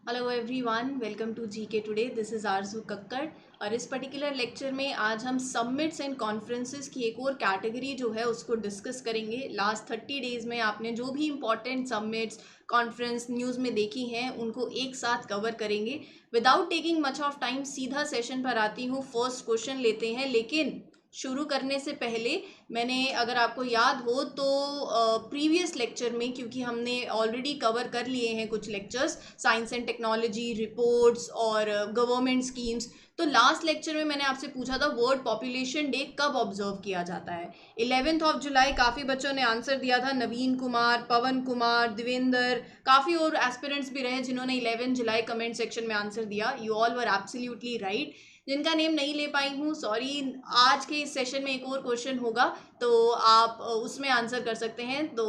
Hello everyone, welcome to GK today. This is Aarzoo Kakkar और इस particular lecture में आज हम समिट्स एंड कॉन्फ्रेंसेस की एक और कैटेगरी जो है उसको डिस्कस करेंगे। लास्ट 30 डेज़ में आपने जो भी इम्पॉर्टेंट समिट्स कॉन्फ्रेंस न्यूज़ में देखी हैं उनको एक साथ कवर करेंगे। Without taking much of time सीधा सेशन पर आती हूँ। फर्स्ट क्वेश्चन लेते हैं, लेकिन शुरू करने से पहले मैंने, अगर आपको याद हो तो प्रीवियस लेक्चर में, क्योंकि हमने ऑलरेडी कवर कर लिए हैं कुछ lectures, science and technology, reports और गवर्नमेंट स्कीम्स, तो लास्ट लेक्चर में मैंने आपसे पूछा था वर्ल्ड पॉपुलेशन डे कब ऑब्जर्व किया जाता है। 11 जुलाई। काफ़ी बच्चों ने आंसर दिया था, नवीन कुमार, पवन कुमार, देवेंद्र, काफ़ी और एस्पिरेंट्स भी रहे जिन्होंने 11 जुलाई कमेंट सेक्शन में आंसर दिया। You all were absolutely right. जिनका नेम नहीं ले पाई हूँ, सॉरी। आज के इस सेशन में एक और क्वेश्चन होगा तो आप उसमें आंसर कर सकते हैं, तो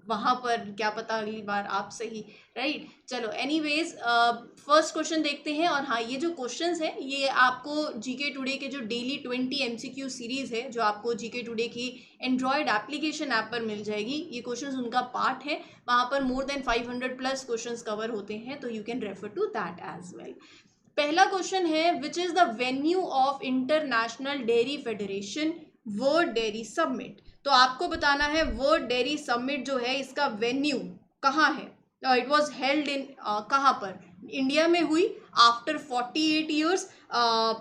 वहाँ पर क्या पता अगली बार आप सही। राइट, चलो एनीवेज फर्स्ट क्वेश्चन देखते हैं। और हाँ, ये जो क्वेश्चंस हैं ये आपको जीके टुडे के जो डेली 20 एमसीक्यू सीरीज है जो आपको जीके टुडे की एंड्रॉयड एप्लीकेशन ऐप पर मिल जाएगी, ये क्वेश्चंस उनका पार्ट है। वहाँ पर more than 500 plus questions cover होते हैं, तो you can refer to that as well. पहला क्वेश्चन है, which is the venue of international dairy federation world dairy summit. तो आपको बताना है वर्ल्ड डेयरी समिट जो है इसका वेन्यू कहाँ है। इट वॉज हेल्ड इन, कहाँ पर, इंडिया में हुई आफ्टर 48 ईयर्स।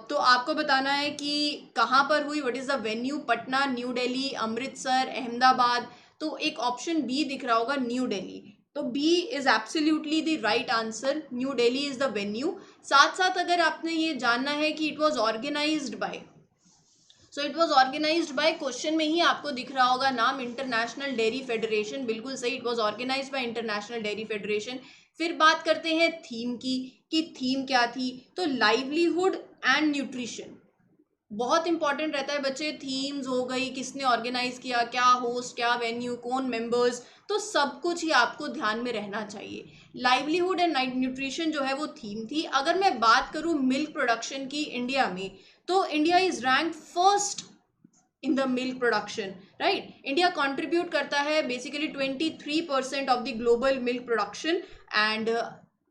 तो आपको बताना है कि कहाँ पर हुई, what is the venue. Patna, new Delhi, Amritsar, Ahmedabad. तो एक ऑप्शन बी दिख रहा होगा, न्यू दिल्ली। तो B is absolutely the right answer, New Delhi is the venue. साथ साथ अगर आपने ये जानना है कि it was organised by, so it was organised by, question में ही आपको दिख रहा होगा नाम, इंटरनेशनल डेयरी फेडरेशन। बिल्कुल सही, it was organised by international dairy federation. फिर बात करते हैं थीम की, कि थीम क्या थी। तो लाइवलीहुड एंड न्यूट्रिशन बहुत इंपॉर्टेंट रहता है बच्चे। थीम्स हो गई, किसने ऑर्गेनाइज किया, क्या होस्ट, क्या वेन्यू, कौन मेंबर्स, तो सब कुछ ही आपको ध्यान में रहना चाहिए। लाइवलीहुड एंड न्यूट्रिशन जो है वो थीम थी। अगर मैं बात करूं मिल्क प्रोडक्शन की इंडिया में, तो India is rank first in the milk production. Right, India contribute करता है basically 23% of the global milk production. And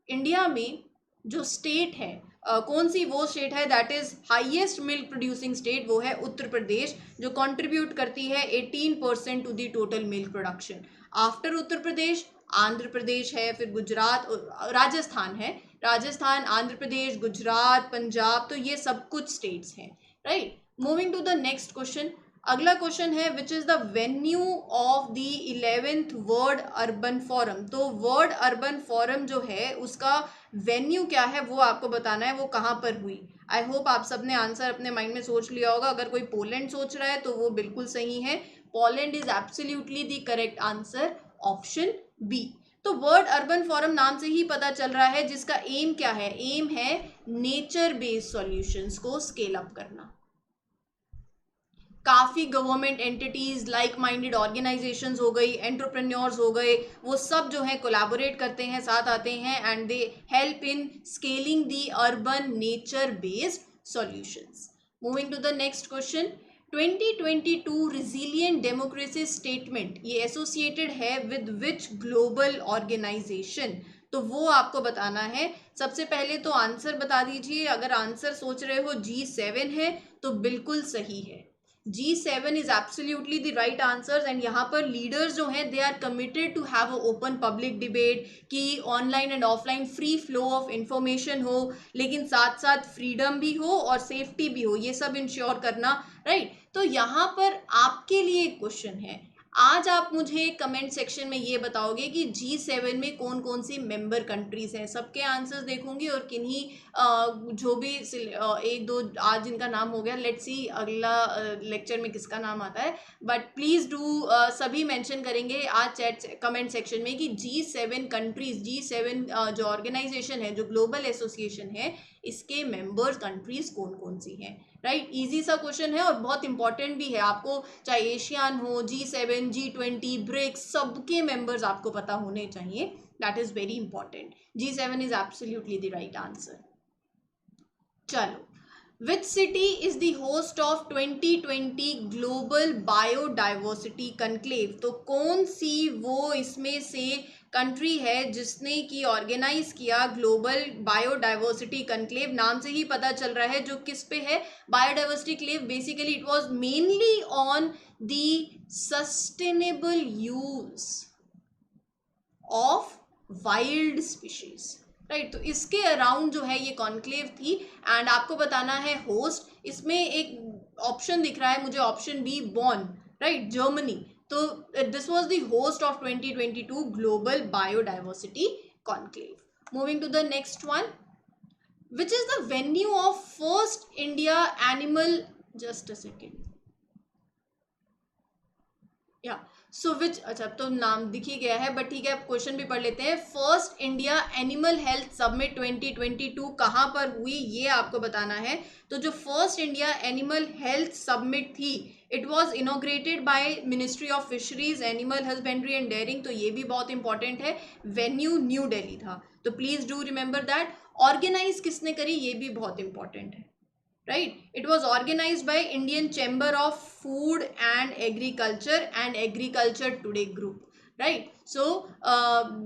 India में जो स्टेट है, कौन सी वो स्टेट है that is highest milk producing state, वो है उत्तर प्रदेश, जो कंट्रीब्यूट करती है 18% to the total milk production. After Uttar Pradesh Andhra Pradesh है, फिर गुजरात, राजस्थान है। राजस्थान, आंध्र प्रदेश, गुजरात, पंजाब, तो ये सब कुछ स्टेट्स हैं। Right, moving to the next question. अगला क्वेश्चन है, which is the venue of the 11th world urban forum. तो वर्ल्ड अर्बन फोरम जो है उसका वेन्यू क्या है वो आपको बताना है, वो कहाँ पर हुई। आई होप आप सबने आंसर अपने माइंड में सोच लिया होगा। अगर कोई पोलैंड सोच रहा है तो वो बिल्कुल सही है, Poland is absolutely the correct answer, option B. तो वर्ल्ड अर्बन फोरम नाम से ही पता चल रहा है जिसका एम क्या है, एम है नेचर बेस्ड सॉल्यूशंस को स्केल अप करना। काफ़ी government entities, like minded organisations हो गई, एंटरप्रेन्योर्स हो गए, वो सब जो है कोलैबोरेट करते हैं, साथ आते हैं, and they help in scaling the urban nature based solutions. Moving to the next question. 2022 resilient democracy statement ये एसोसिएटेड है विद विच ग्लोबल ऑर्गेनाइजेशन। तो वो आपको बताना है। सबसे पहले तो आंसर बता दीजिए। अगर आंसर सोच रहे हो G7 है तो बिल्कुल सही है, G7 is absolutely the right answer. And यहाँ पर लीडर्स जो हैं they are committed to have a open public debate, कि online and offline free flow of information हो, लेकिन साथ साथ फ्रीडम भी हो और सेफ्टी भी हो, ये सब इंश्योर करना। राइट, तो यहाँ पर आपके लिए एक क्वेश्चन है। आज आप मुझे कमेंट सेक्शन में ये बताओगे कि G7 में कौन कौन सी मेंबर कंट्रीज हैं। सबके आंसर्स देखूंगी और किन्हीं जो भी एक दो आज जिनका नाम हो गया, लेट्स सी अगला लेक्चर में किसका नाम आता है। बट प्लीज डू, सभी मेंशन करेंगे आज चैट कमेंट सेक्शन में कि G7 कंट्रीज, G7 जो ऑर्गेनाइजेशन है, जो ग्लोबल एसोसिएशन है, इसके मेंबर्स कंट्रीज कौन कौन सी हैं। राइट, इजी सा क्वेश्चन है और बहुत इंपॉर्टेंट भी है। आपको चाहे एशियन हो, G7, G20, ब्रिक्स, सबके मेंबर्स आपको पता होने चाहिए। That is very important. G7 is absolutely the right answer. चलो, which city is the host of 2020 global biodiversity conclave. तो कौन सी वो इसमें से कंट्री है जिसने की ऑर्गेनाइज किया ग्लोबल बायोडाइवर्सिटी कॉन्क्लेव? नाम से ही पता चल रहा है जो किस पे है, biodiversity conclave. Basically it was mainly on the sustainable use of wild species, right. तो इसके अराउंड जो है ये कॉन्क्लेव थी। एंड आपको बताना है होस्ट, इसमें एक ऑप्शन दिख रहा है मुझे, option B, Bonn, right, Germany. तो this was the host of 2022 global biodiversity conclave. Moving to the next one, which is the venue of first India animal, just a second, या so विच, अच्छा अब तो नाम दिख ही गया है बट ठीक है, अब क्वेश्चन भी पढ़ लेते हैं। First India animal health summit 2022 कहाँ पर हुई ये आपको बताना है। तो जो first India animal health summit थी, it was inaugurated by ministry of fisheries, animal husbandry and dairying. तो ये भी बहुत इंपॉर्टेंट है। वेन्यू न्यू दिल्ली था, तो please do remember that. Organise किसने करी ये भी बहुत इंपॉर्टेंट है, right? It was organized by Indian Chamber of Food and Agriculture and Agriculture Today group, right? So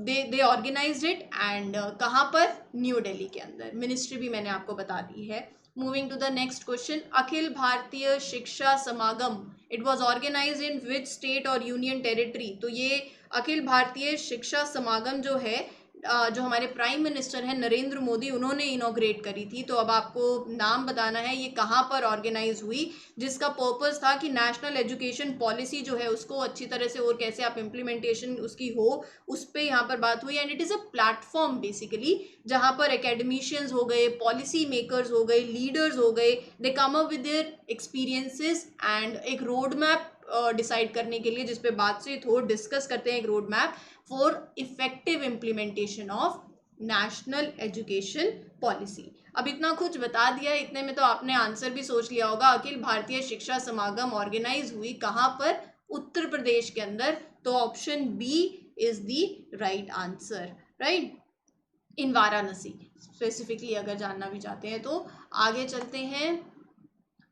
they organized it and कहाँ पर, न्यू दिल्ली के अंदर। मिनिस्ट्री भी मैंने आपको बता दी है। Moving to the next question, Akhil Bharatiya Shiksha Samagam, it was organise in which state or union territory? तो ये अखिल भारतीय शिक्षा समागम जो है, जो हमारे प्राइम मिनिस्टर हैं नरेंद्र मोदी, उन्होंने इनोग्रेट करी थी। तो अब आपको नाम बताना है ये कहाँ पर ऑर्गेनाइज हुई, जिसका पर्पस था कि नेशनल एजुकेशन पॉलिसी जो है उसको अच्छी तरह से और कैसे आप इम्प्लीमेंटेशन उसकी हो, उस पर यहाँ पर बात हुई। And it is a platform basically जहाँ पर एकेडमिशियंस हो गए, पॉलिसी मेकर्स हो गए, लीडर्स हो गए, they come up with their experiences and एक रोड मैप डिसाइड करने के लिए, जिसपे बातचीत हो, डिस्कस करते हैं एक road map for effective implementation of national education policy. अब इतना कुछ बता दिया, इतने में तो आपने आंसर भी सोच लिया होगा। अखिल भारतीय शिक्षा समागम ऑर्गेनाइज हुई कहाँ पर, उत्तर प्रदेश के अंदर। तो option B is the right answer, right, in Varanasi specifically अगर जानना भी चाहते हैं तो। आगे चलते हैं,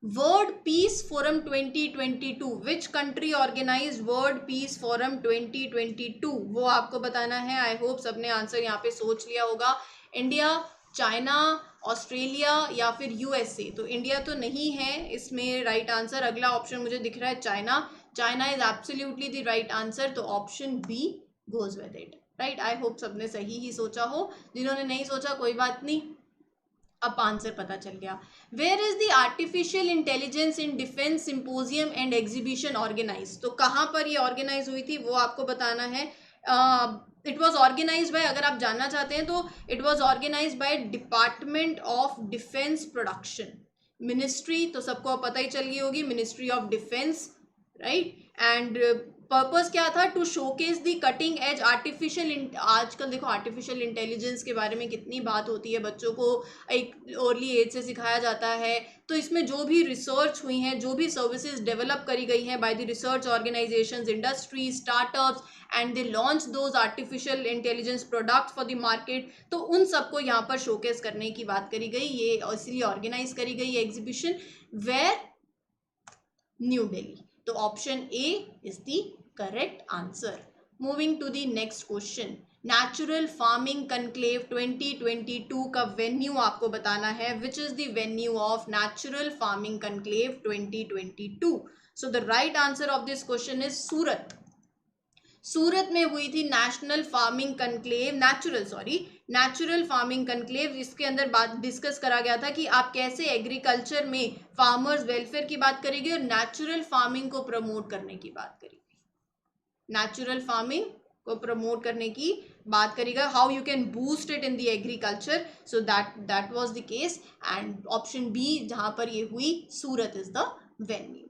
world peace forum 2022, which country organise world peace forum 2022? वो आपको बताना है। आई होप सबने आंसर यहाँ पे सोच लिया होगा। इंडिया, चाइना, ऑस्ट्रेलिया या फिर यूएसए? तो इंडिया तो नहीं है इसमें राइट आंसर। अगला ऑप्शन मुझे दिख रहा है China. China is absolutely the right answer, तो option B goes with it, right. I hope सबने सही ही सोचा हो, जिन्होंने नहीं सोचा कोई बात नहीं, अब आंसर पता चल गया। Where is the artificial intelligence in defence symposium and exhibition organise? तो कहाँ पर ये ऑर्गेनाइज हुई थी वो आपको बताना है। इट वॉज ऑर्गेनाइज बाय, अगर आप जानना चाहते हैं तो it was organise by department of defence production, ministry तो सबको पता ही चल गई होगी, ministry of defence, right. And purpose क्या था, to showcase the cutting edge artificial, आजकल देखो आर्टिफिशियल इंटेलिजेंस के बारे में कितनी बात होती है, बच्चों को एक अर्ली एज से सिखाया जाता है। तो इसमें जो भी रिसर्च हुई हैं, जो भी सर्विसेज डेवलप करी गई हैं by the research organisations, industry, startups, and they launch those artificial intelligence product for the market, तो उन सबको यहाँ पर शोकेस करने की बात करी गई। ये इसलिए ऑर्गेनाइज करी गई एग्जीबिशन। Where, New Delhi. तो option A is the correct answer. Moving to the next question, natural farming conclave 2022 का वेन्यू आपको बताना है। Which is the venue of natural farming conclave 2022? So the right answer of this question is Surat. Surat में हुई थी national farming conclave, natural farming conclave. इसके अंदर बात डिस्कस करा गया था कि आप कैसे एग्रीकल्चर में फार्मर्स वेलफेयर की बात करेंगे और नेचुरल फार्मिंग को प्रमोट करने की बात करेंगे। नेचुरल फार्मिंग को प्रमोट करने की बात करेगा, how you can boost it in the agriculture. So that was the case and option B जहां पर ये हुई, Surat is the venue.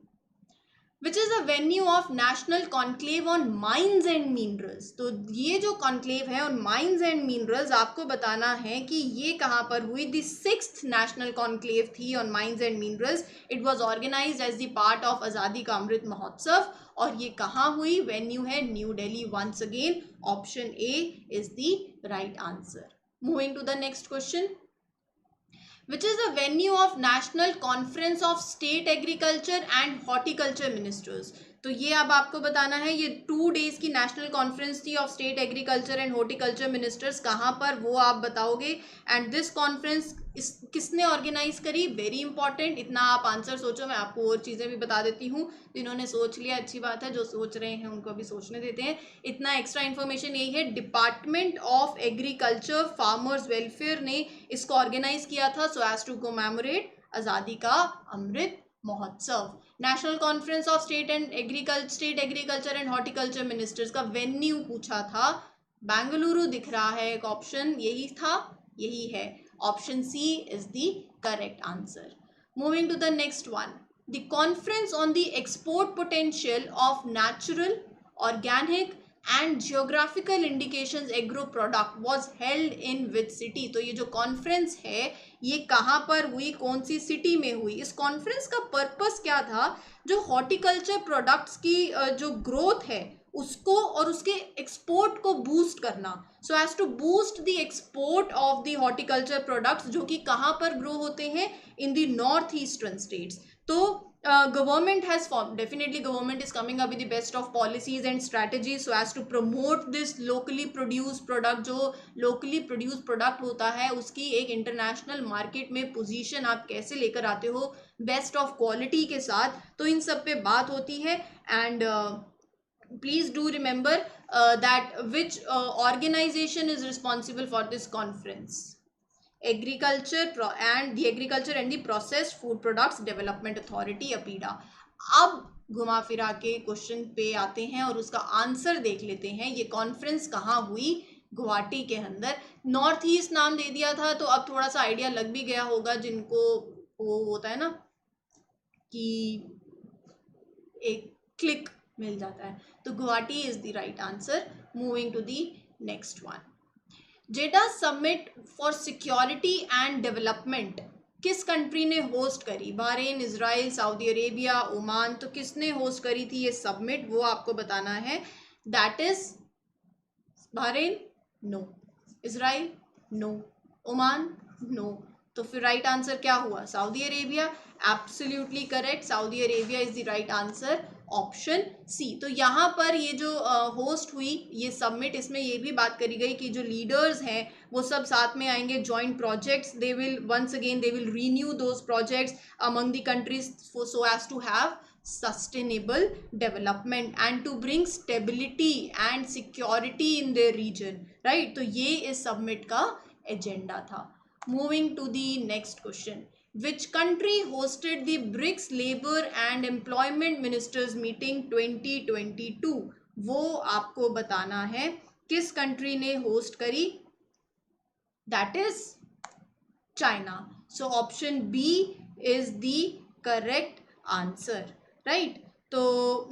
Which is the venue of national conclave on mines and minerals? तो ये जो कॉन्क्लेव है on mines and minerals, आपको बताना है कि ये कहाँ पर हुई। द 6th नेशनल कॉन्क्लेव थी on mines and minerals. It was organise as the part of Azadi Ka Amrit Mahotsav, और ये कहाँ हुई, वेन्यू है New Delhi. Once again option A is the right answer. Moving to the next question, which is the venue of National Conference of State Agriculture and Horticulture Ministers? तो ये अब आपको बताना है, ये 2 डेज की नेशनल कॉन्फ्रेंस थी of state agriculture and horticulture ministers, कहाँ पर वो आप बताओगे। एंड दिस कॉन्फ्रेंस किसने ऑर्गेनाइज करी, वेरी इंपॉर्टेंट। इतना आप आंसर सोचो, मैं आपको और चीज़ें भी बता देती हूँ। जिन्होंने सोच लिया अच्छी बात है, जो सोच रहे हैं उनको अभी सोचने देते हैं। इतना एक्स्ट्रा इन्फॉर्मेशन यही है, department of agriculture farmers welfare ने इसको ऑर्गेनाइज किया था सो एज टू कमेमोरेट आज़ादी Ka Amrit Mahotsav. National conference of state agriculture and horticulture ministers का वेन्यू पूछा था, बेंगलुरु दिख रहा है, एक ऑप्शन यही था, यही है, option C is the correct answer. Moving to the next one, the conference on the export potential of natural, organic and geographical indications agro product was held in which city. तो ये जो conference है ये कहाँ पर हुई, कौन सी सिटी में हुई। इस कॉन्फ्रेंस का पर्पस क्या था, जो हॉर्टिकल्चर प्रोडक्ट्स की जो ग्रोथ है उसको और उसके एक्सपोर्ट को बूस्ट करना, so as to boost the export of the horticulture products, जो कि कहाँ पर ग्रो होते हैं, in the north eastern states. तो government has formed, definitely government is coming up with the best of policies and strategies so as to promote this locally produced product। जो locally produced product होता है उसकी एक international market में position आप कैसे लेकर आते हो best of quality के साथ, तो इन सब पे बात होती है। and please do remember that which organization is responsible for this conference, agriculture and the processed food products development authority APEDA. अब घुमा फिरा के क्वेश्चन पे आते हैं और उसका आंसर देख लेते हैं। ये कॉन्फ्रेंस कहाँ हुई, गुवाहाटी के अंदर। नॉर्थ ईस्ट नाम दे दिया था तो अब थोड़ा सा आइडिया लग भी गया होगा जिनको वो होता है ना कि एक क्लिक मिल जाता है, तो Guwahati is the right answer. Moving to the next one, Jeddah summit for security and development किस कंट्री ने होस्ट करी, Bahrain, Israel, Saudi Arabia, Oman. तो किसने होस्ट करी थी ये सबमिट, वो आपको बताना है। That is Bahrain, no, Israel, no, Oman, no. तो फिर राइट आंसर क्या हुआ, Saudi Arabia. Absolutely correct, Saudi Arabia is the right answer, option C. तो यहाँ पर ये जो होस्ट हुई ये सबमिट, इसमें ये भी बात करी गई कि जो लीडर्स हैं वो सब साथ में आएंगे, joint projects, they will once again they will renew those projects among the countries so as to have sustainable development and to bring stability and security in their region, right। तो ये इस submit का agenda था। Moving to the next question, which country hosted the BRICS Labor and Employment Ministers Meeting 2022? वो आपको बताना है किस कंट्री ने होस्ट करी, that is China. So option B is the correct answer, right. तो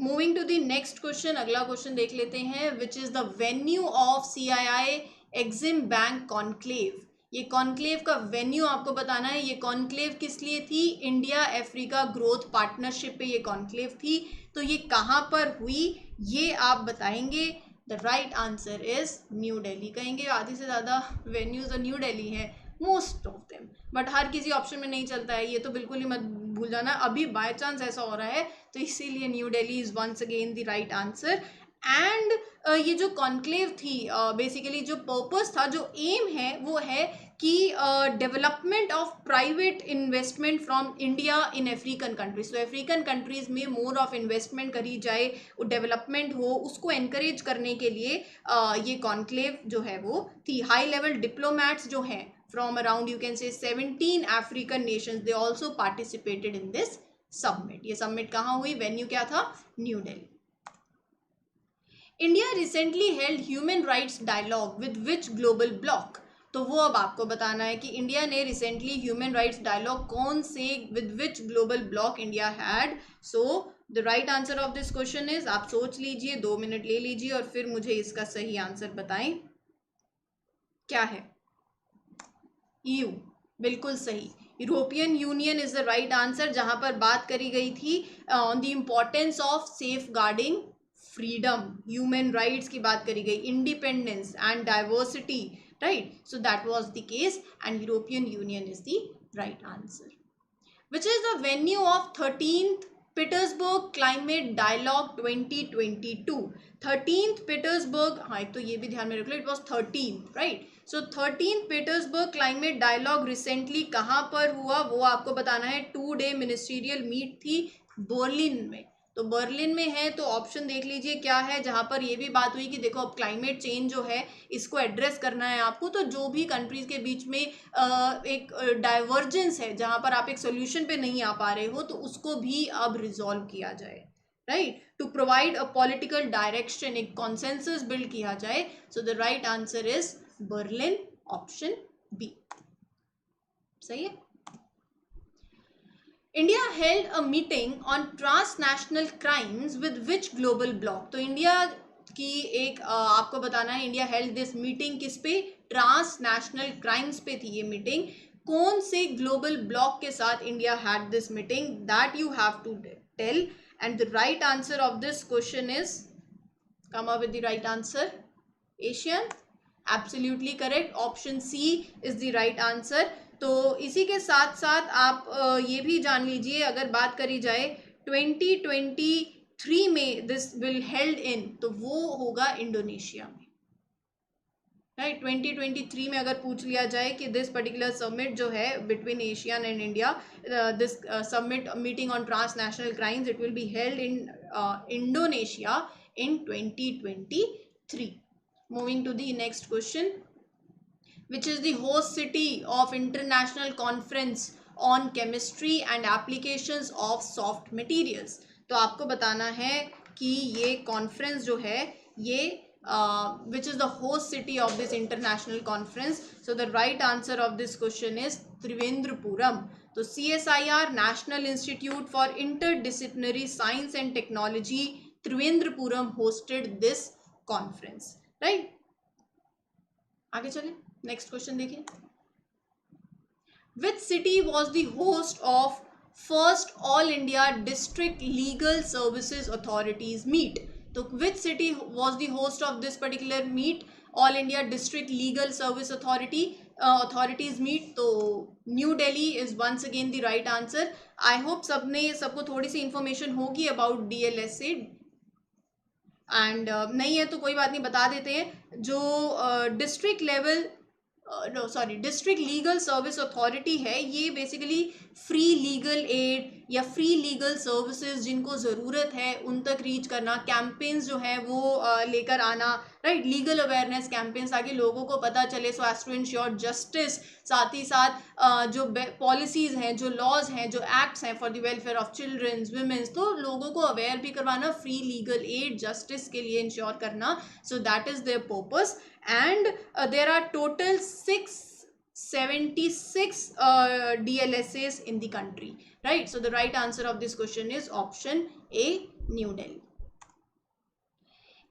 moving to the next question, अगला question देख लेते हैं, which is the venue of CII EXIM bank conclave. ये कॉन्क्लेव का वेन्यू आपको बताना है। ये कॉन्क्लेव किस लिए थी, इंडिया अफ्रीका ग्रोथ पार्टनरशिप पे ये कॉन्क्लेव थी। तो ये कहाँ पर हुई ये आप बताएंगे। The right answer is new Delhi. कहेंगे आधे से ज़्यादा वेन्यूज न्यू दिल्ली है, मोस्ट ऑफ देम, बट हर किसी ऑप्शन में नहीं चलता है, ये तो बिल्कुल ही मत भूल जाना। अभी बाय चांस ऐसा हो रहा है तो इसीलिए New Delhi is once again the right answer. And ये जो कॉन्क्लेव थी बेसिकली जो पर्पस था, जो एम है वो है कि development of private investment from India in African countries. तो अफ्रीकन कंट्रीज में मोर ऑफ इन्वेस्टमेंट करी जाए, डेवलपमेंट हो, उसको एनकरेज करने के लिए ये कॉन्क्लेव जो है वो थी। हाई लेवल डिप्लोमैट्स जो हैं from around you can say 17 African nations, they also participated in this summit। ये summit कहाँ हुई, venue क्या था, New Delhi. India recently held human rights dialogue with which global bloc. तो वो अब आपको बताना है कि इंडिया ने रिसेंटली ह्यूमन राइट्स डायलॉग कौन से, with which global block India had. So the right answer of this question is, आप सोच लीजिए, 2 मिनट ले लीजिए और फिर मुझे इसका सही आंसर बताएं क्या है। EU, बिल्कुल सही, European Union is the right answer, जहां पर बात करी गई थी on the importance of safeguarding freedom, human rights की बात करी गई, independence and diversity, right. So that was the case and European Union is the right answer. Which is the venue of 13th Petersberg climate dialogue 2022, 13th Petersberg, हाँ एक तो ये भी ध्यान में रख लो, it was 13th, right. So 13th Petersberg climate dialogue recently कहाँ पर हुआ वो आपको बताना है। 2 day मिनिस्ट्रियल मीट थी बर्लिन में, तो बर्लिन में है, तो ऑप्शन देख लीजिए क्या है, जहां पर ये भी बात हुई कि देखो अब क्लाइमेट चेंज जो है इसको एड्रेस करना है आपको, तो जो भी कंट्रीज के बीच में एक डाइवर्जेंस है, जहां पर आप एक सोल्यूशन पे नहीं आ पा रहे हो, तो उसको भी अब रिजॉल्व किया जाए, right, to provide a political direction, एक कॉन्सेंसस बिल्ड किया जाए। So the right answer is Berlin, option B, सही है। India held a meeting on transnational crimes with which global bloc, तो इंडिया की एक आपको बताना है, इंडिया हेल्ड दिस मीटिंग किस पे, ट्रांसनेशनल क्राइम्स पे थी ये मीटिंग। कौन से ग्लोबल ब्लॉक के साथ India had this meeting, that you have to tell, and the right answer of this question is, come up with the right answer, ASEAN, absolutely correct, option C is the right answer. तो इसी के साथ साथ आप ये भी जान लीजिए, अगर बात करी जाए 2023 में दिस विल हेल्ड इन, तो वो होगा इंडोनेशिया में, राइट। 2023 में अगर पूछ लिया जाए कि दिस पर्टिकुलर समिट जो है between Asian and India, this summit meeting on transnational crimes, it will be held in Indonesia in 2023. Moving to the next question, which is the host city of International Conference on Chemistry and Applications of Soft Materials, तो आपको बताना है कि ये conference जो है ये which is the host city of this international conference. So the right answer of this question is Trivandrum. तो CSIR, National Institute for Interdisciplinary Science and Technology, Trivandrum hosted this conference, right? आगे चले, next question देखिए। Which city was the host of first All India District Legal Services Authorities meet? तो which city was the host of this particular meet, All India District Legal Service Authorities meet? तो New Delhi is once again the right answer. I hope सबको थोड़ी सी information होगी about DLSA, and नहीं है तो कोई बात नहीं, बता देते हैं। जो district level district legal service authority है, ये बेसिकली फ्री लीगल एड या फ्री लीगल सर्विसेज जिनको ज़रूरत है उन तक रीच करना, कैंपेन्स जो है वो लेकर आना, राइट, लीगल अवेयरनेस कैंपेन्स, ताकि लोगों को पता चले, so as to ensure justice. साथ ही साथ जो पॉलिसीज़ हैं, जो लॉज हैं, जो एक्ट्स हैं for the welfare of childrens, womens, तो लोगों को अवेयर भी करवाना, फ्री लीगल एड जस्टिस के लिए इंश्योर करना। So that is there purpose, and there are total 676 DLSAs in the country, right? So the right answer of this question is option A, New Delhi.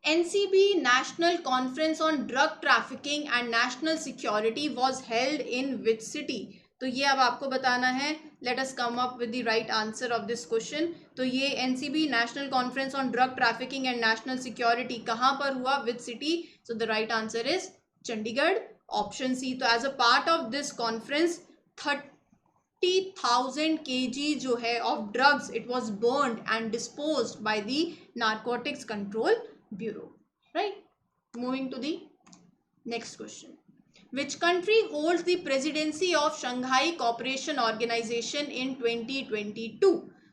NCB, National Conference on Drug Trafficking and National Security, was held in which city? तो ये अब आपको बताना है। Let us come up with the right answer of this question. तो ये NCB, national conference on drug trafficking and national security, कहाँ पर हुआ, with city? So the right answer is Chandigarh, option C. तो as a part of this conference 30,000 kg जो है of drugs, it was burned and disposed by the narcotics control bureau, right. Moving to the next question, which country holds the presidency of Shanghai Cooperation Organization in 2022?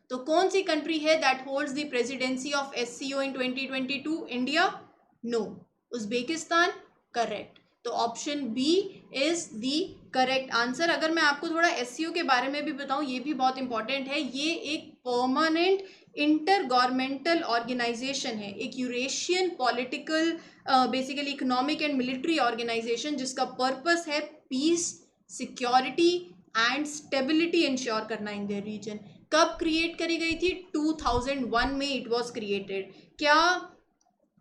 तो कौन सी country है that holds the presidency of SCO in 2022? India? No. Uzbekistan? Correct. तो option B is the correct answer. अगर मैं आपको थोड़ा SCO के बारे में भी बताऊं, ये भी बहुत इंपॉर्टेंट है। ये एक परमानेंट इंटर गवर्नमेंटल ऑर्गेनाइजेशन है, एक Eurasian political basically economic and military organisation, जिसका पर्पस है peace, security and stability ensure करना इन देयर रीजन। कब क्रिएट करी गई थी? 2001 में इट वाज क्रिएटेड। क्या,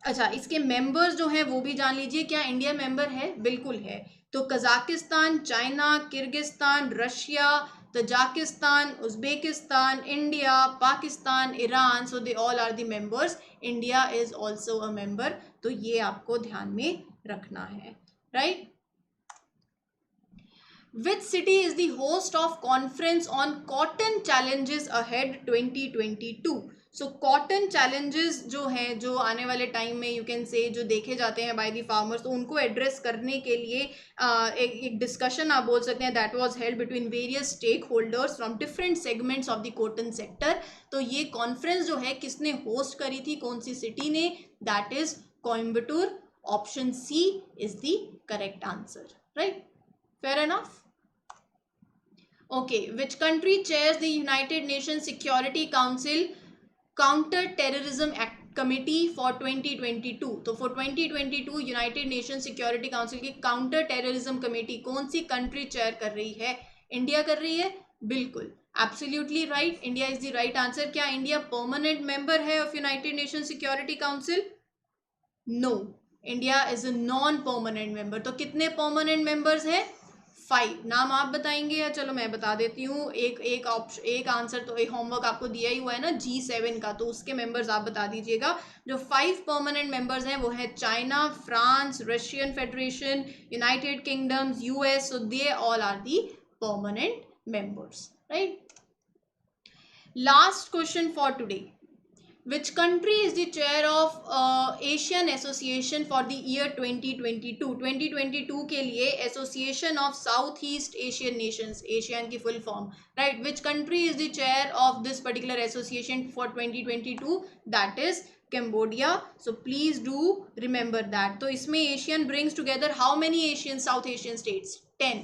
अच्छा, इसके मेंबर्स जो हैं वो भी जान लीजिए। क्या इंडिया मेंबर है? बिल्कुल है। तो Kazakhstan, China, Kyrgyzstan, Russia, Tajikistan, Uzbekistan, India, Pakistan, Iran, so they all are the members. India is also a member, तो ये आपको ध्यान में रखना है, right. Which city is the host of conference on cotton challenges ahead 2022? So cotton challenges जो हैं, जो आने वाले टाइम में यू कैन से जो देखे जाते हैं बाय द फार्मर्स, तो उनको एड्रेस करने के लिए एक डिस्कशन आप बोल सकते हैं that was held between various stakeholders from different segments of the cotton sector. तो ये कॉन्फ्रेंस जो है किसने होस्ट करी थी, कौन सी सिटी ने? That is Coimbatore. Option C is the correct answer. Right, fair enough. Okay, which country chairs the United Nations Security Council Counter Terrorism Committee for 2022? तो for 2022 United Nation Security council की counter terrorism committee कौन सी country chair कर रही है? India कर रही है. बिल्कुल, absolutely right, India is the right answer. क्या इंडिया परमानेंट मेंबर है of United Nation Security Council? No, India is a non permanent member. तो कितने परमानेंट मेंबर्स हैं? 5. नाम आप बताएंगे या चलो मैं बता देती हूँ. एक आंसर तो एक होमवर्क आपको दिया ही हुआ है ना G7 का, तो उसके मेंबर्स आप बता दीजिएगा. जो 5 परमानेंट मेंबर्स हैं वो है China, France, Russian Federation, United Kingdoms, US. So they all are the permanent members. Right, last question for today. Which country is the chair of Asian Association for the year 2022? 2022 के लिए Association of Southeast Asian Nations, ASEAN की full form, right? Which country is the chair of this particular association for 2022? That is Cambodia. So please do remember that. तो इसमें ASEAN brings together how many Asian South Asian states? 10.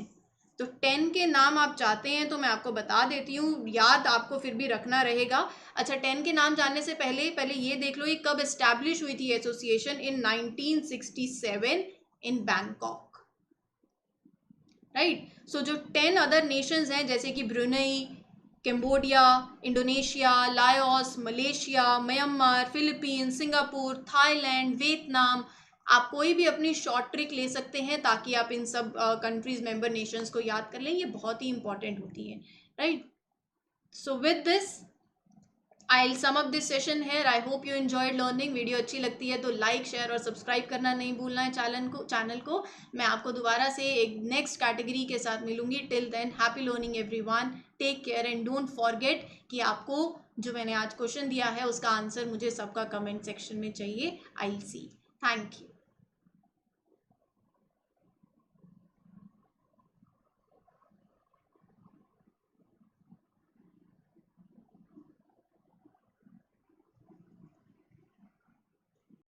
तो 10 के नाम आप चाहते हैं तो मैं आपको बता देती हूँ, याद आपको फिर भी रखना रहेगा. अच्छा, 10 के नाम जानने से पहले ये देख लो ये कब एस्टैब्लिश हुई थी association? In 1967 in Bangkok. Right, so जो 10 अदर नेशंस हैं जैसे कि Brunei, Cambodia, Indonesia, Laos, Malaysia, Myanmar, Philippines, Singapore, Thailand, Vietnam, आप कोई भी अपनी शॉर्ट ट्रिक ले सकते हैं ताकि आप इन सब कंट्रीज मेंबर नेशंस को याद कर लें. ये बहुत ही इंपॉर्टेंट होती है. Right, so with this I'll sum up this session here. I hope you enjoyed learning. Video अच्छी लगती है तो लाइक, शेयर और सब्सक्राइब करना नहीं भूलना है चैनल को. मैं आपको दोबारा से एक नेक्स्ट कैटेगरी के साथ मिलूंगी. Till then, happy learning everyone. Take care and don't forget कि आपको जो मैंने आज क्वेश्चन दिया है उसका आंसर मुझे सबका कमेंट सेक्शन में चाहिए. I see. Thank you.